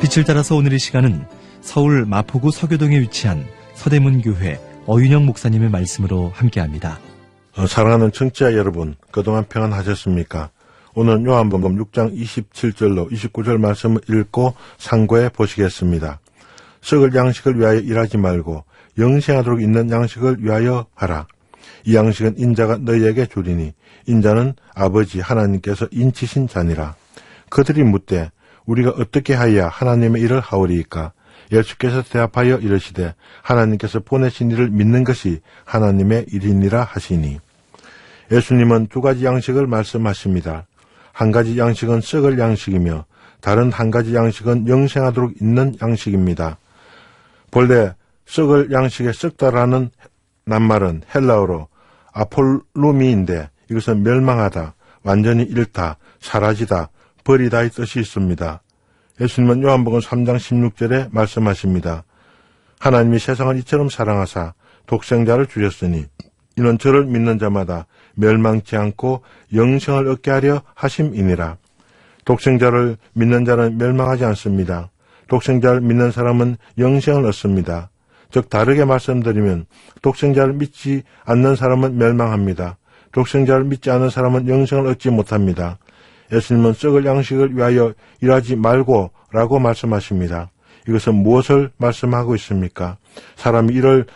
빛을 따라서 오늘 이 시간은 서울 마포구 서교동에 위치한 서대문교회 어윤영 목사님의 말씀으로 함께합니다. 사랑하는 청취자 여러분, 그동안 평안하셨습니까? 오늘 요한복음 6장 27절로 29절 말씀을 읽고 상고해 보시겠습니다. 썩을 양식을 위하여 일하지 말고 영생하도록 있는 양식을 위하여 하라. 이 양식은 인자가 너희에게 주리니 인자는 아버지 하나님께서 인치신 자니라. 그들이 묻되 우리가 어떻게 하여야 하나님의 일을 하오리이까? 예수께서 대답하여 이르시되 하나님께서 보내신 이를 믿는 것이 하나님의 일이니라 하시니. 예수님은 두 가지 양식을 말씀하십니다. 한 가지 양식은 썩을 양식이며 다른 한 가지 양식은 영생하도록 있는 양식입니다. 본래 썩을 양식에 썩다라는 낱말은 헬라어로 아폴루미인데 이것은 멸망하다, 완전히 잃다, 사라지다, 버리다의 뜻이 있습니다. 예수님은 요한복음 3장 16절에 말씀하십니다. 하나님이 세상을 이처럼 사랑하사 독생자를 주셨으니 이는 저를 믿는 자마다 멸망치 않고 영생을 얻게 하려 하심이니라. 독생자를 믿는 자는 멸망하지 않습니다. 독생자를 믿는 사람은 영생을 얻습니다. 즉 다르게 말씀드리면 독생자를 믿지 않는 사람은 멸망합니다. 독생자를 믿지 않는 사람은 영생을 얻지 못합니다. 예수님은 썩을 양식을 위하여 일하지 말고 라고 말씀하십니다. 이것은 무엇을 말씀하고 있습니까? 사람이 일을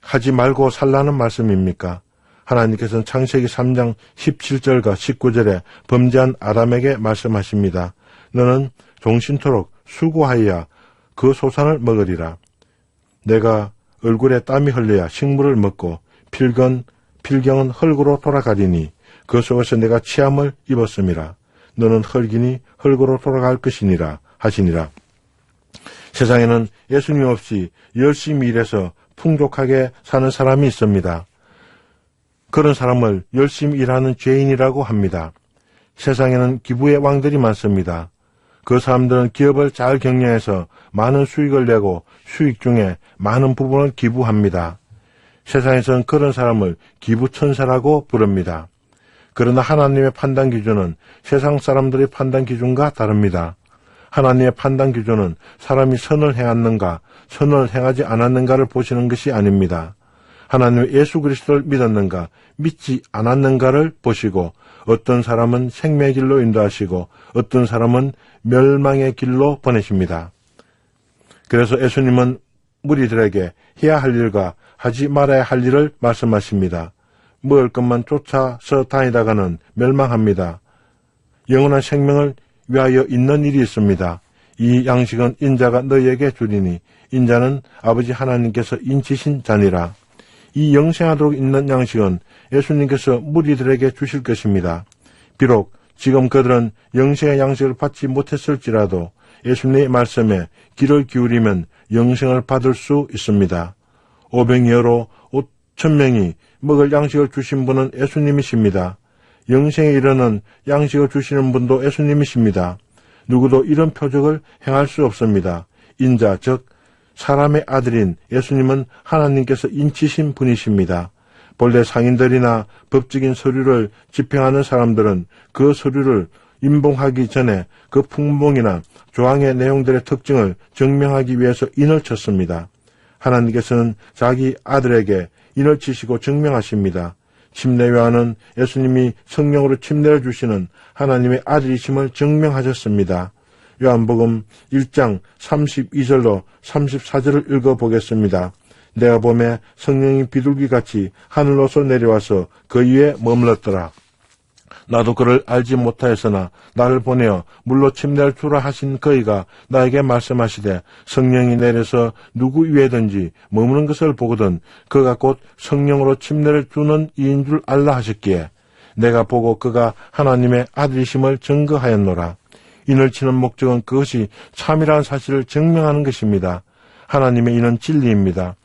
하지 말고 살라는 말씀입니까? 하나님께서는 창세기 3장 17절과 19절에 범죄한 아담에게 말씀하십니다. 너는 종신토록 수고하여야 그 소산을 먹으리라. 내가 얼굴에 땀이 흘려야 식물을 먹고 필경은 흙으로 돌아가리니 그 속에서 내가 치함을 입었음이라. 너는 흙이니 흙으로 돌아갈 것이니라 하시니라. 세상에는 예수님 없이 열심히 일해서 풍족하게 사는 사람이 있습니다. 그런 사람을 열심히 일하는 죄인이라고 합니다. 세상에는 기부의 왕들이 많습니다. 그 사람들은 기업을 잘 경영해서 많은 수익을 내고 수익 중에 많은 부분을 기부합니다. 세상에서는 그런 사람을 기부천사라고 부릅니다. 그러나 하나님의 판단 기준은 세상 사람들의 판단 기준과 다릅니다. 하나님의 판단 기준은 사람이 선을 행했는가, 선을 행하지 않았는가를 보시는 것이 아닙니다. 하나님의 예수 그리스도를 믿었는가, 믿지 않았는가를 보시고 어떤 사람은 생명의 길로 인도하시고 어떤 사람은 멸망의 길로 보내십니다. 그래서 예수님은 무리들에게 해야 할 일과 하지 말아야 할 일을 말씀하십니다. 먹을 것만 쫓아서 다니다가는 멸망합니다. 영원한 생명을 위하여 있는 일이 있습니다. 이 양식은 인자가 너희에게 주리니 인자는 아버지 하나님께서 인치신 자니라. 이 영생하도록 있는 양식은 예수님께서 무리들에게 주실 것입니다. 비록 지금 그들은 영생의 양식을 받지 못했을지라도 예수님의 말씀에 귀를 기울이면 영생을 받을 수 있습니다. 오병이어로 5,000명이 먹을 양식을 주신 분은 예수님이십니다. 영생에 이르는 양식을 주시는 분도 예수님이십니다. 누구도 이런 표적을 행할 수 없습니다. 인자, 즉 사람의 아들인 예수님은 하나님께서 인치신 분이십니다. 본래 상인들이나 법적인 서류를 집행하는 사람들은 그 서류를 인봉하기 전에 그 풍봉이나 조항의 내용들의 특징을 증명하기 위해서 인을 쳤습니다. 하나님께서는 자기 아들에게 인을 치시고 증명하십니다. 침례요한은 예수님이 성령으로 침례를 주시는 하나님의 아들이심을 증명하셨습니다. 요한복음 1장 32절로 34절을 읽어보겠습니다. 내가 보매 성령이 비둘기같이 하늘로서 내려와서 그 위에 머물렀더라. 나도 그를 알지 못하였으나 나를 보내어 물로 침례를 주라 하신 그이가 나에게 말씀하시되 성령이 내려서 누구 위에든지 머무는 것을 보거든 그가 곧 성령으로 침례를 주는 이인 줄 알라 하셨기에 내가 보고 그가 하나님의 아들이심을 증거하였노라. 인을 치는 목적은 그것이 참이라는 사실을 증명하는 것입니다. 하나님의 인은 진리입니다.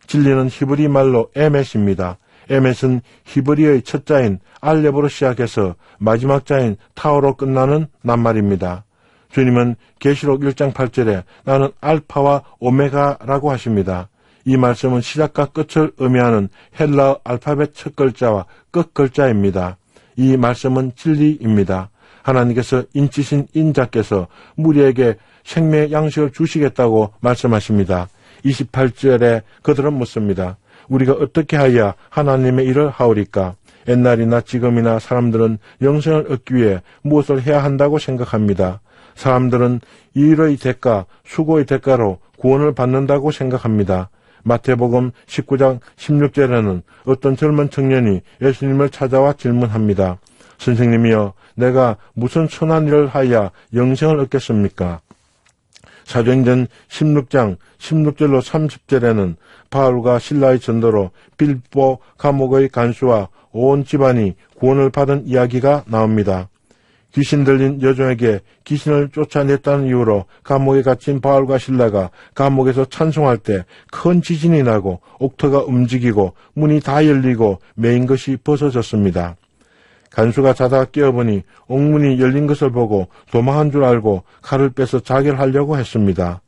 진리는 히브리 말로 에멧입니다. 에멧은 히브리의 첫 자인 알렙으로 시작해서 마지막 자인 타오로 끝나는 낱말입니다. 주님은 계시록 1장 8절에 나는 알파와 오메가라고 하십니다. 이 말씀은 시작과 끝을 의미하는 헬라어 알파벳 첫 글자와 끝 글자입니다. 이 말씀은 진리입니다. 하나님께서 인치신 인자께서 무리에게 생명의 양식을 주시겠다고 말씀하십니다. 28절에 그들은 묻습니다. 우리가 어떻게 하여야 하나님의 일을 하오리까? 옛날이나 지금이나 사람들은 영생을 얻기 위해 무엇을 해야 한다고 생각합니다. 사람들은 일의 대가, 수고의 대가로 구원을 받는다고 생각합니다. 마태복음 19장 16절에는 어떤 젊은 청년이 예수님을 찾아와 질문합니다. 선생님이여, 내가 무슨 선한 일을 하여야 영생을 얻겠습니까? 사도행전 16장 16절로 30절에는 바울과 실라의 전도로 빌보 감옥의 간수와 온 집안이 구원을 받은 이야기가 나옵니다. 귀신 들린 여종에게 귀신을 쫓아냈다는 이유로 감옥에 갇힌 바울과 실라가 감옥에서 찬송할 때 큰 지진이 나고 옥터가 움직이고 문이 다 열리고 메인 것이 벗어졌습니다. 간수가 자다가 깨어보니 옥문이 열린 것을 보고 도망한 줄 알고 칼을 빼서 자결하려고 했습니다.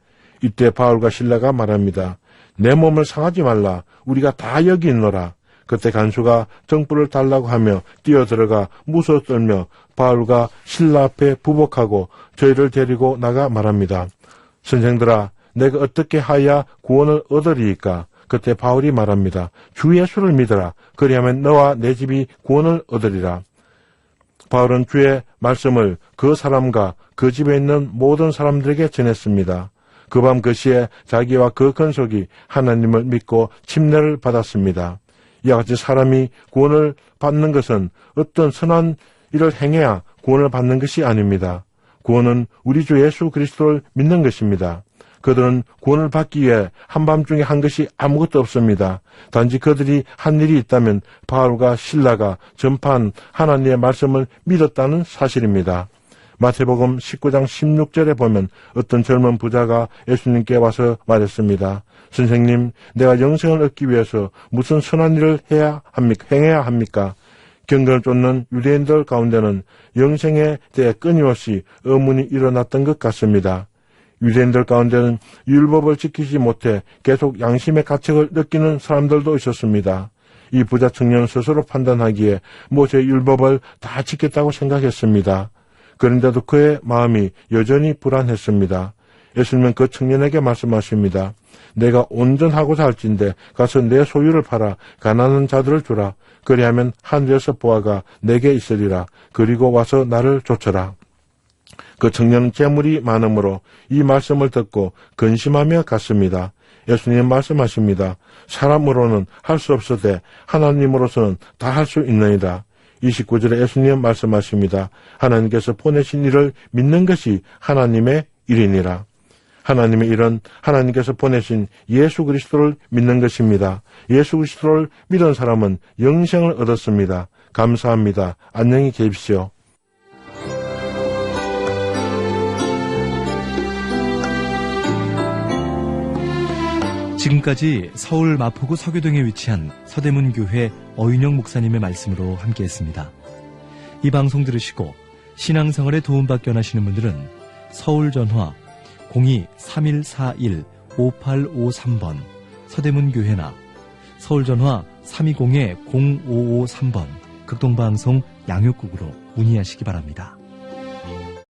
이때 바울과 실라가 말합니다. 내 몸을 상하지 말라. 우리가 다 여기 있노라. 그때 간수가 정불을 달라고 하며 뛰어들어가 무서워 떨며 바울과 실라 앞에 부복하고 저희를 데리고 나가 말합니다. 선생들아, 내가 어떻게 하여야 구원을 얻으리이까? 그때 바울이 말합니다. 주 예수를 믿어라. 그리하면 너와 내 집이 구원을 얻으리라. 바울은 주의 말씀을 그 사람과 그 집에 있는 모든 사람들에게 전했습니다. 그 밤 그 시에 자기와 그 근속이 하나님을 믿고 침례를 받았습니다. 이와 같이 사람이 구원을 받는 것은 어떤 선한 일을 행해야 구원을 받는 것이 아닙니다. 구원은 우리 주 예수 그리스도를 믿는 것입니다. 그들은 구원을 받기 위해 한밤중에 한 것이 아무것도 없습니다. 단지 그들이 한 일이 있다면 바울과 실라가 전파한 하나님의 말씀을 믿었다는 사실입니다. 마태복음 19장 16절에 보면 어떤 젊은 부자가 예수님께 와서 말했습니다. 선생님, 내가 영생을 얻기 위해서 무슨 선한 일을 행해야 합니까? 경건을 쫓는 유대인들 가운데는 영생에 대해 끊임없이 의문이 일어났던 것 같습니다. 유대인들 가운데는 율법을 지키지 못해 계속 양심의 가책을 느끼는 사람들도 있었습니다. 이 부자 청년은 스스로 판단하기에 모세의 율법을 다 지켰다고 생각했습니다. 그런데도 그의 마음이 여전히 불안했습니다. 예수님은 그 청년에게 말씀하십니다. 내가 온전하고자 할진대 가서 내 소유를 팔아 가난한 자들을 주라. 그리하면 하늘에서 보아가 내게 있으리라. 그리고 와서 나를 좇으라. 그 청년은 재물이 많으므로 이 말씀을 듣고 근심하며 갔습니다. 예수님 말씀하십니다. 사람으로는 할 수 없으되 하나님으로서는 다 할 수 있느니라. 29절에 예수님 말씀하십니다. 하나님께서 보내신 일을 믿는 것이 하나님의 일이니라. 하나님의 일은 하나님께서 보내신 예수 그리스도를 믿는 것입니다. 예수 그리스도를 믿은 사람은 영생을 얻었습니다. 감사합니다. 안녕히 계십시오. 지금까지 서울 마포구 서교동에 위치한 서대문교회 어윤영 목사님의 말씀으로 함께했습니다. 이 방송 들으시고 신앙생활에 도움받기 원하시는 분들은 서울전화 02-3141-5853번 서대문교회나 서울전화 320-0553번 극동방송 양육국으로 문의하시기 바랍니다.